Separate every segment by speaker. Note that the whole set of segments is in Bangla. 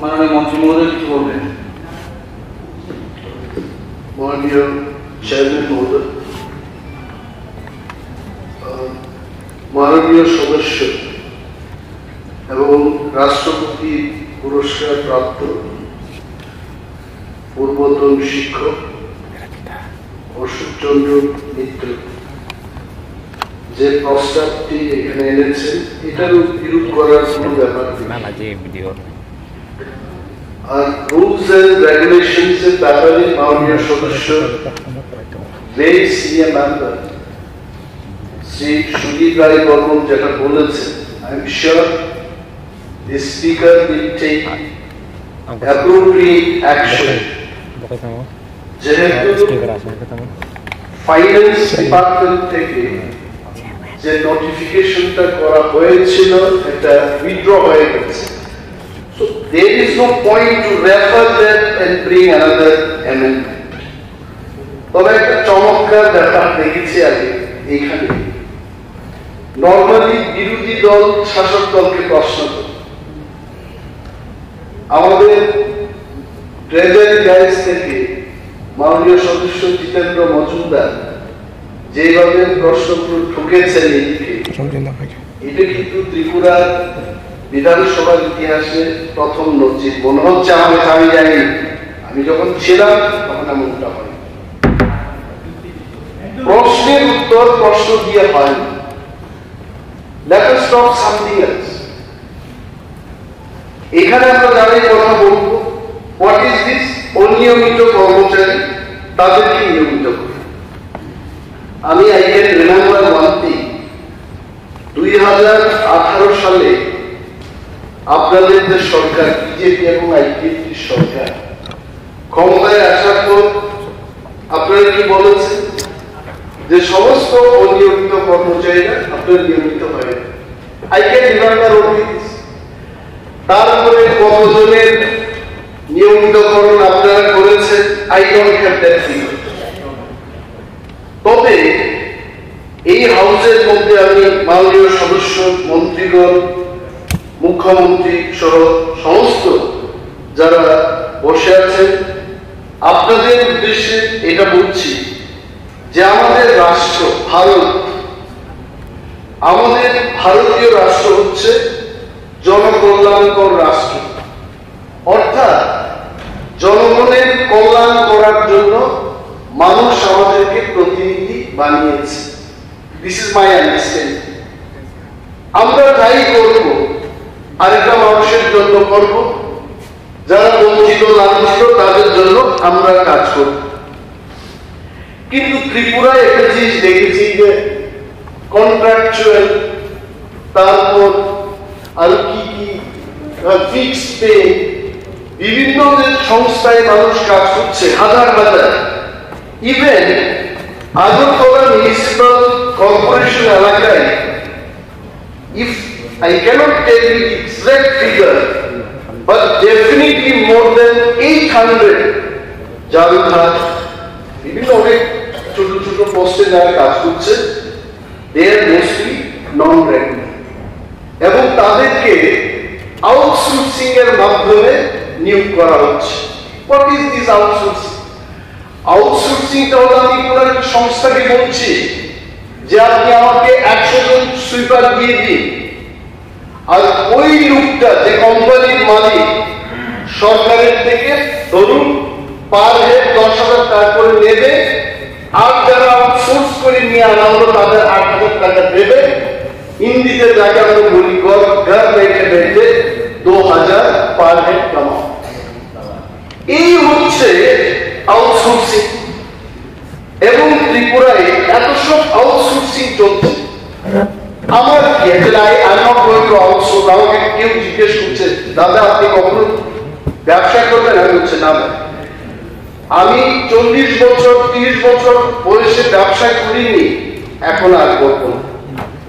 Speaker 1: মাননীয় মন্ত্রী মহোদয় কিছু বলবেন।
Speaker 2: মাননীয় চেয়ারম্যান মহোদয়, মাননীয় সদস্য এবং রাষ্ট্রপতি পুরস্কার প্রাপ্ত পূর্বতন শিক্ষক অশোকচন্দ্র মিত্র যে প্রস্তাবটি এখানে এনেছেন এটার বিরোধ করার কোনো ব্যাপার নেই। আর রুলস এন্ড রেগুলেশনস এর ব্যাপারে মাননীয় সদস্য very senior member Shri Sudip Roy Barman যেটা বলেছেন, I am sure the speaker will take appropriate action. যেহেতু ফাইন্যান্স ডিপার্টমেন্ট থেকে যে নোটিফিকেশনটা করা হয়েছিল এটা উইথড্র হয়ে গেছে, so there is no point to refer that and bring another amendment. তবে একটা চমৎকার ব্যাপার দেখেছি আগে এইখানে, নর্মালি বিরোধী দল শাসক দলকে প্রশ্ন করে, আমাদের ট্রেজারি গাইজ থেকে মাননীয় সদস্য জিতেন্দ্র মজুমদার যেভাবে প্রশ্নগুলো ঠুকেছেন এইদিকে, এটা কিন্তু ত্রিপুরার বিধানসভার ইতিহাসে প্রথম নজির মনে হচ্ছে। আমি জানি, আমি যখন ছিলাম তখন এমনটা হয়, প্রশ্নের উত্তর প্রশ্ন দিয়ে হয় না। Let us talk something else. এখানে আমরা দাঁড়িয়ে কথা বলবো হোয়াট ইজ দিস অনিয়মিত কর্মচারী, তাদেরকে নিয়মিত করে। আমি I can remember one thing, 2018 সালে আপনাদের যে সরকার বিজেপি এবং আইপিএফটি সরকার ক্ষমতায় আসার পর আপনারা কি বলেছেন যে সমস্ত অনিয়মিত কর্মচারীরা আপনারা নিয়মিত হয়। I can remember only this. তারপরে কতজনের নিয়মিতকরণ আপনারা করেছেন I don't have that figure. তবে এই হাউসের মধ্যে আমি মাননীয় সদস্য মন্ত্রীগণ মুখ্যমন্ত্রী সহ সমস্ত যারা বসে আছেন আপনাদের উদ্দেশ্যে এটা বলছি যে আমাদের রাষ্ট্র ভারত, আমাদের ভারতীয় রাষ্ট্র হচ্ছে জনকল্যাণকর রাষ্ট্র, অর্থাৎ জনগণের কল্যাণ করার জন্য মানুষ আমাদেরকে প্রতিনিধি বানিয়েছে। This is my understanding. আমরা তাই করব, আরেকটা মানুষের জন্য করব, যারা বঞ্চিত লাঞ্ছিত তাদের জন্য আমরা কাজ করব। কিন্তু ত্রিপুরায় একটা জিনিস দেখেছি যে কন্ট্রাকচুয়াল, তারপর আর কি কি ফিক্সড পে, বিভিন্ন যে সংস্থায় মানুষ কাজ করছে হাজার হাজার। ইভেন আগরতলা মিউনিসিপাল কর্পোরেশন এলাকায়, if I can't tell you exact figure but definitely more than 800 জালঘাট, বিভিন্ন অনেক ছোট ছোট পোস্টে যারা কাজ করছে, দে আর মোস্টলি নন রেগুলার, এবং তাদেরকে আউটসোর্সিং এর মাধ্যমে নিয়োগ করা হচ্ছে। What is this outsourcing? আউটসোর্সিংটা হলো আমি কোন একটা সংস্থাকে বলছি যে আপনি আমাকে 100 জন সুইপার দিয়ে দিন, আর ওই লোকটা যে কোম্পানির মালিক সরকারের থেকে ধরুন পার হেড 10,000 টাকা করে নেবে, আর যারা আউটসোর্স করে নিয়ে আনা হলো তাদের 8,000 টাকা দেবে। হিন্দিতে যাকে আমরা বলি ঘর বেঁধে বেঁধে 2,000 পার হেড কামাও। এই হচ্ছে আউটসোর্সিং, এবং ত্রিপুরায় এত সব আউটসোর্সিং চলছে। আমার কি আউটসোর্স, আমাকে কেউ জিজ্ঞেস করছে দাদা আপনি কখনো ব্যবসা করবেন? আমি বলছি না, আমি 40 বছর 30 বছর বয়সে ব্যবসা করিনি, এখন আর করবো না।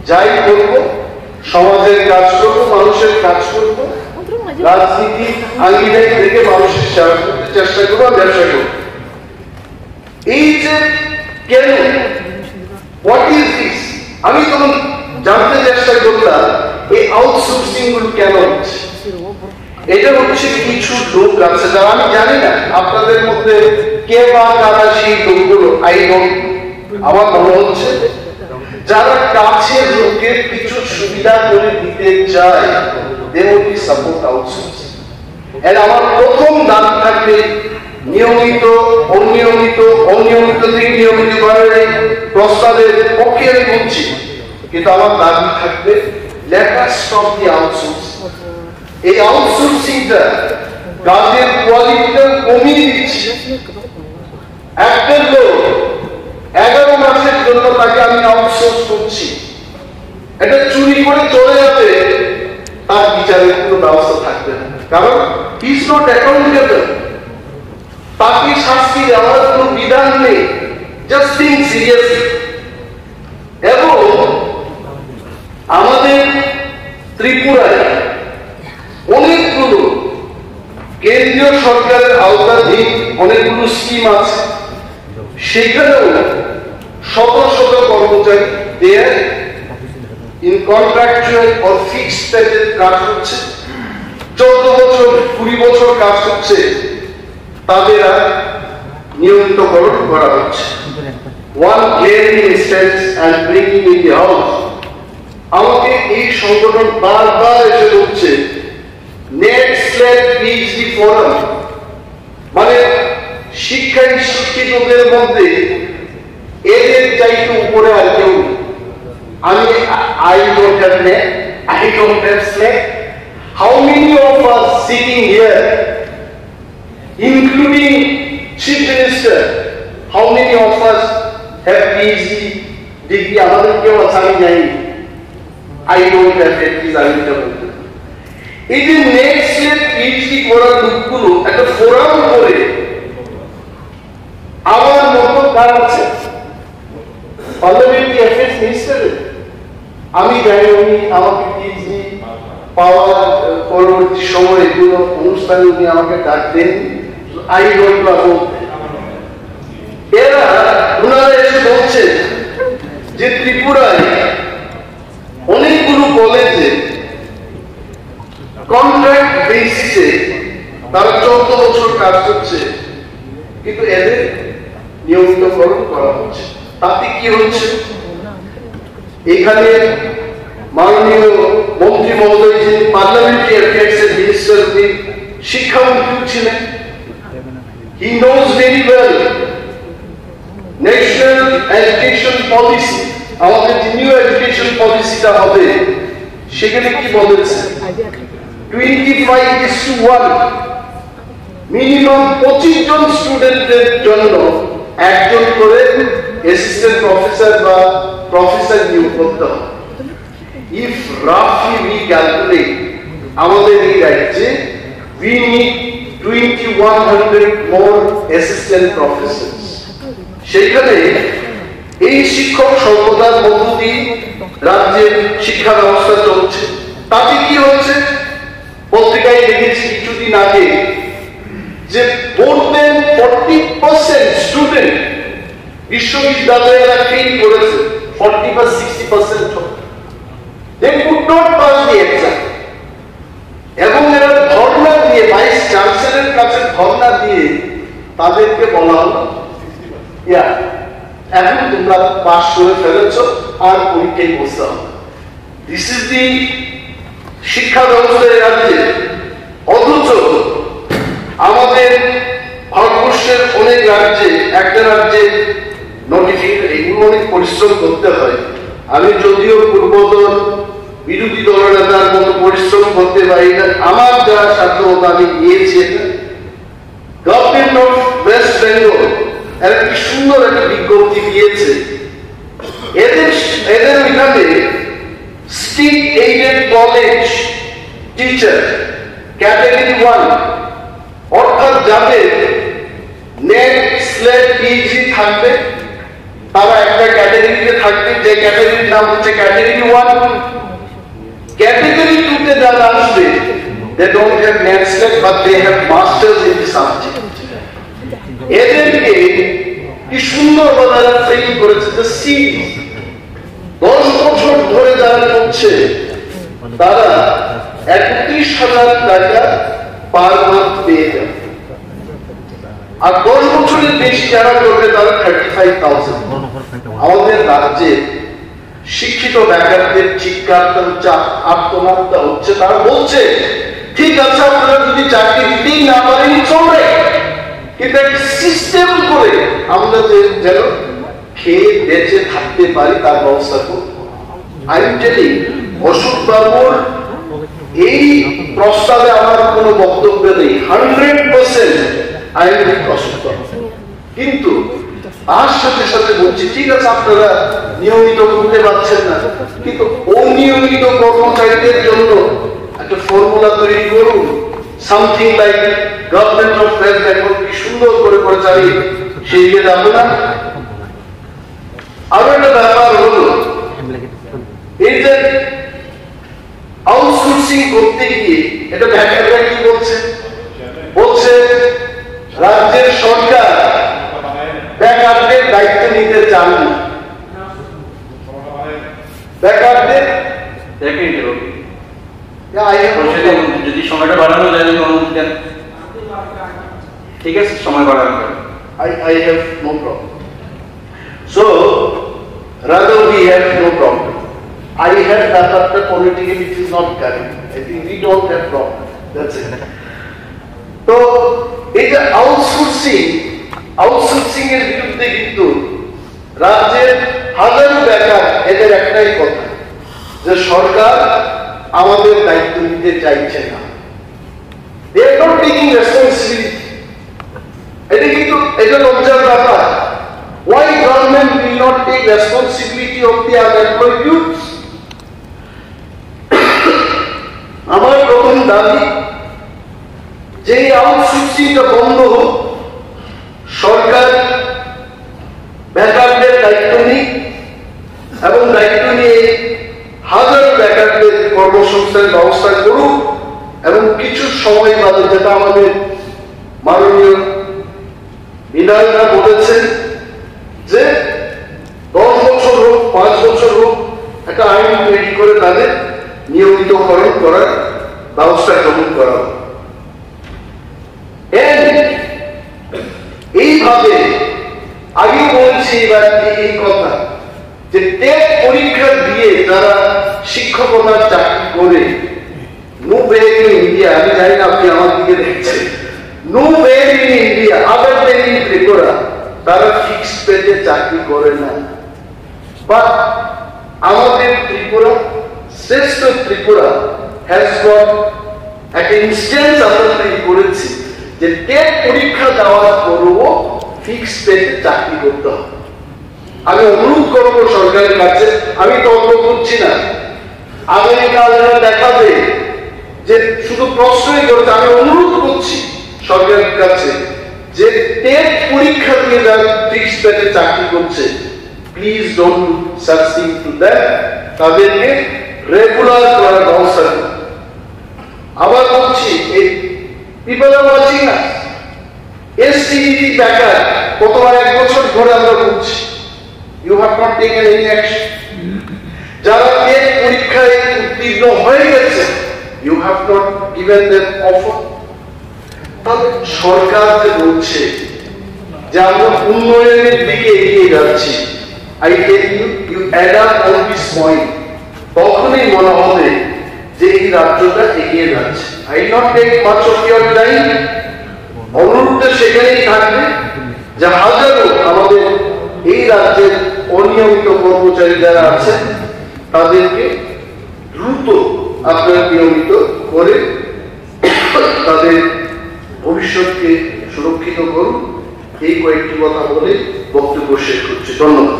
Speaker 2: যাই করবো সমাজের কাজ করবো, মানুষের কাজ করবো, রাজনীতি আঙ্গিনায় থেকে মানুষের সেবা করতে চেষ্টা করবো, ব্যবসা করবো। এই যে কেন, হোয়াট ইজ দিস, আমি তখন জানতে চেষ্টা করলাম এই আউটসোর্সিং গুলো কেন হচ্ছে। এটা হচ্ছে কিছু লোক আছে যারা আমি জানি না আপনাদের মধ্যে কে বা কারা সেই লোকগুলো আই ডোন্ট আমার মনে হচ্ছে যারা কাছের লোকের কিছু সুবিধা করে দিতে চায় they will be support outsource and আমার প্রথম দাবি থাকবে নিয়মিত অনিয়মিত থেকে নিয়মিত ভাবে প্রস্তাবের পক্ষে আমি বলছি কিন্তু আমার দাবি থাকবে let us stop the outsourcing এই আউটসোর্সিংটা কাজের কোয়ালিটিটা কমিয়ে দিচ্ছে একটা লোক 11 মাসের জন্য তাকে আমি আউটসোর্স করছি এটা চুরি করে চলে যাবে তার বিচারের কোনো ব্যবস্থা থাকবে না কারণ হি ইজ নট অ্যাকাউন্টেবল তাকে শাস্তি দেওয়ার কোনো বিধান নেই জাস্ট থিঙ্ক সিরিয়াসলি এবং আমাদের ত্রিপুরায় অনেকগুলো কেন্দ্রীয় সরকারের আওতাধীন অনেকগুলো স্কিম আছে সেখানেও শত শত কর্মচারী দেয় ইন কন্ট্রাকচুয়াল অর ফিক্সড পেজের কাজ করছে 14 বছর 20 বছর কাজ করছে তাদের আর নিয়মিতকরণ করা হচ্ছে one glaring instance and bringing in the house আমাকে এই সংগঠন বারবার এসে বলছে নেট/স্ল্যাট পিএইচডি ফোরাম মানে শিক্ষায় শিক্ষিতদের মধ্যে এদের চাইতে উপরে আর কেউ আমি I don't have net I don't have slack how many of us sitting here including chief minister how many of us have PhD degree আমাদের কেউ আছে আমি জানি I don't have at least I will tell you এই যে নেট/স্ল্যাট পিএইচডি করার লোকগুলো একটা ফোরাম করে আমার মতো কার আছে পার্লামেন্টারি অ্যাফেয়ার্স মিনিস্টার আমি জানি উনি আমাকে পিএইচডি পাওয়ার পরবর্তী সময়ে কোনো অনুষ্ঠানে উনি আমাকে ডাক দেন আই ডোন্ট নো এরা ওনারা এসে বলছে যে ত্রিপুরায় অনেকগুলো কলেজে কন্ট্রাক্ট বেসিসে তারা 14 বছর কাজ করছে কিন্তু এদের নিয়মিতকরণ করা হচ্ছে তাতে কি হচ্ছে এখানে মাননীয় মন্ত্রী মহোদয় যিনি পার্লামেন্টারি অ্যাফেয়ার্সের মিনিস্টার উনি শিক্ষামন্ত্রী ছিলেন he knows very well national education policy আমাদের যে নিউ এডুকেশন পলিসিটা হবে সেখানে কি বলেছে 25:1 মিনিমাম 25 জন স্টুডেন্টদের জন্য একজন করে অ্যাসিস্ট্যান্ট প্রফেসর বা প্রফেসর নিয়োগ করতে হবে if roughly we calculate আমাদের এই রাজ্যে we need 2100 more assistant professors সেখানে এই শিক্ষক সম্পদের মধ্য দিয়ে রাজ্যের শিক্ষা ব্যবস্থা চলছে তাতে কি হচ্ছে পত্রিকায় দেখেছি কিছুদিন আগে যে more than 40% স্টুডেন্ট বিশ্ববিদ্যালয়েরা ফেল করেছে 40 বা 60% they could not pass the exam এবং এরা ধর্ণা দিয়ে ভাইস চ্যান্সেলরের কাছে ধর্ণা দিয়ে তাদেরকে বলা হলো এখন তোমরা পাস করে ফেলেছো আর পরীক্ষায় বসতে হবে দিস ইজ দি শিক্ষা ব্যবস্থায় রাজ্যে অথচ আমাদের ভারতবর্ষের অনেক রাজ্যে একটা রাজ্যে নোটিফিকেশন এগুলো অনেক পরিশ্রম করতে হয় আমি যদিও পূর্বতন বিরোধী দলনেতার মতো পরিশ্রম করতে পারি না আমার যারা সাধ্যমতো আমি নিয়েছি গভর্নমেন্ট অফ ওয়েস্ট বেঙ্গল এর কি সুন্দর একটা বিজ্ঞপ্তি দিয়েছে এদের ওইখানে state aided college teacher category 1 অর্থাৎ যাদের নেট/স্ল্যাট পিএইচডি থাকবে তারা একটা ক্যাটাগরিতে থাকবে যে ক্যাটাগরির নাম হচ্ছে ক্যাটাগরি 1 ক্যাটাগরি 2 তে যারা আসবে they don't have net/SLAT but they have masters in the subject এদেরকে কি সুন্দর বাজারে ট্রেন করেছে যে সিরিজ 10 বছর ধরে যারা করছে তারা 31,000 টাকা পার মান্থ পেয়ে যাবে। আর 10 বছরের বেশি যারা করবে তারা 35,000। আমাদের রাজ্যে শিক্ষিত বেকারদের চিৎকারটা হচ্ছে, আত্মনাদটা হচ্ছে, তারা বলছে ঠিক আছে আপনারা যদি চাকরি দিতেই না পারেন চলবে, কিন্তু একটা সিস্টেম করে আমরা যেন খেয়ে বেঁচে থাকতে পারি তার ব্যবস্থা করব। আমি টেলিং অশোক বাবুর এই প্রস্তাবে আমার কোনো বক্তব্য নেই, 100% আই এম উইথ অশোক বাবু। কিন্তু তার সাথে সাথে বলছি ঠিক আছে আপনারা নিয়মিত করতে পারছেন না, কিন্তু অনিয়মিত কর্মচারীদের জন্য একটা ফর্মুলা তৈরি করুন, something like government of West Bengal কি সুন্দর করে করে চালিয়ে সেই দিকে যাবো না। আরো একটা ব্যাপার হলো এই যে আউটসোর্সিং করতে গিয়ে এটা ব্যাখ্যাটা কি বলছে, বলছে রাজ্যের সরকার বেকারদের দায়িত্ব নিতে চান না। বেকারদের
Speaker 1: যদি সময়টা বাড়ানো যায় অনুমতি দেন, ঠিক আছে সময় বাড়ানো যায়।
Speaker 2: I have no problem. So rather we have no problem. I have that politically which is not correct. I think we don't have problem. That's it. So এই যে আউটসোর্সিং এর বিরুদ্ধে কিন্তু রাজ্যের হাজারো বেকার এদের একটাই কথা যে সরকার আমাদের দায়িত্ব নিতে চাইছে না। They are not taking responsibility. এটা কিন্তু এটা লজ্জার ব্যাপার। Why government will not take responsibility of the unemployed youths? আমার প্রথম দাবি যে আউটসোর্সিংটা বন্ধ হোক, সরকার বেকারদের দায়িত্ব নিক এবং দায়িত্ব নিয়ে হাজার বেকারদের কর্মসংস্থানের ব্যবস্থা করুক এবং কিছু সময় বাদে, যেটা আমাদের মাননীয় বিধায়করা বলেছেন যে 10 বছর হোক 5 বছর হোক একটা আইন তৈরি করে তাদের নিয়মিতকরণ করার ব্যবস্থা গ্রহণ করা হোক। এইভাবে আগে বলছি এবার এই কথা যে টেট পরীক্ষা দিয়ে যারা শিক্ষকতার চাকরি করে, নো বেগ ইন ইন্ডিয়া, আমি জানি না আপনি আমার দিকে দেখছেন, no beg in India other than in Tripura, তারা ফিক্সড পেতে চাকরি করে না। বাট আমাদের ত্রিপুরা, শ্রেষ্ঠ ত্রিপুরা হ্যাজ গট একটা ইনস্ট্যান্স আমরা তৈরি করেছি যে টেট পরীক্ষা দেওয়ার পরও ফিক্সড পেতে চাকরি করতে হবে। আমি অনুরোধ করবো সরকারের কাছে, আমি তর্ক করছি না, আগামীকাল দেখাবে যে শুধু প্রশ্নই করছে, আমি অনুরোধ করছি সরকারের কাছে যে টেট পরীক্ষা দিয়ে যারা ফিক্সড পেতে চাকরি করছে, please don't such thing to that, তাদেরকে রেগুলার করার ব্যবস্থা করুন। আবার বলছি, এই পিপল আর ওয়াচিং না, এসটিডি বেকার কতবার 1 বছর ধরে আমরা বলছি, you have not taken any action. যারা টেট পরীক্ষায় উত্তীর্ণ হয়ে গেছে, you have not given them offer. তবে সরকার যে বলছে যে আমরা উন্নয়নের দিকে এগিয়ে যাচ্ছি, I tell you, you add up all this point, তখনই মনে হবে যে এই রাজ্যটা এগিয়ে যাচ্ছে। I not take much of your time. অনুরোধটা সেখানেই থাকবে যে হাজারো আমাদের এই রাজ্যের অনিয়মিত কর্মচারী যারা আছে তাদেরকে দ্রুত আপনারা নিয়মিত করে তাদের ভবিষ্যৎকে সুরক্ষিত করুন। এই কয়েকটি কথা বলে বক্তব্য শেষ করছি। ধন্যবাদ।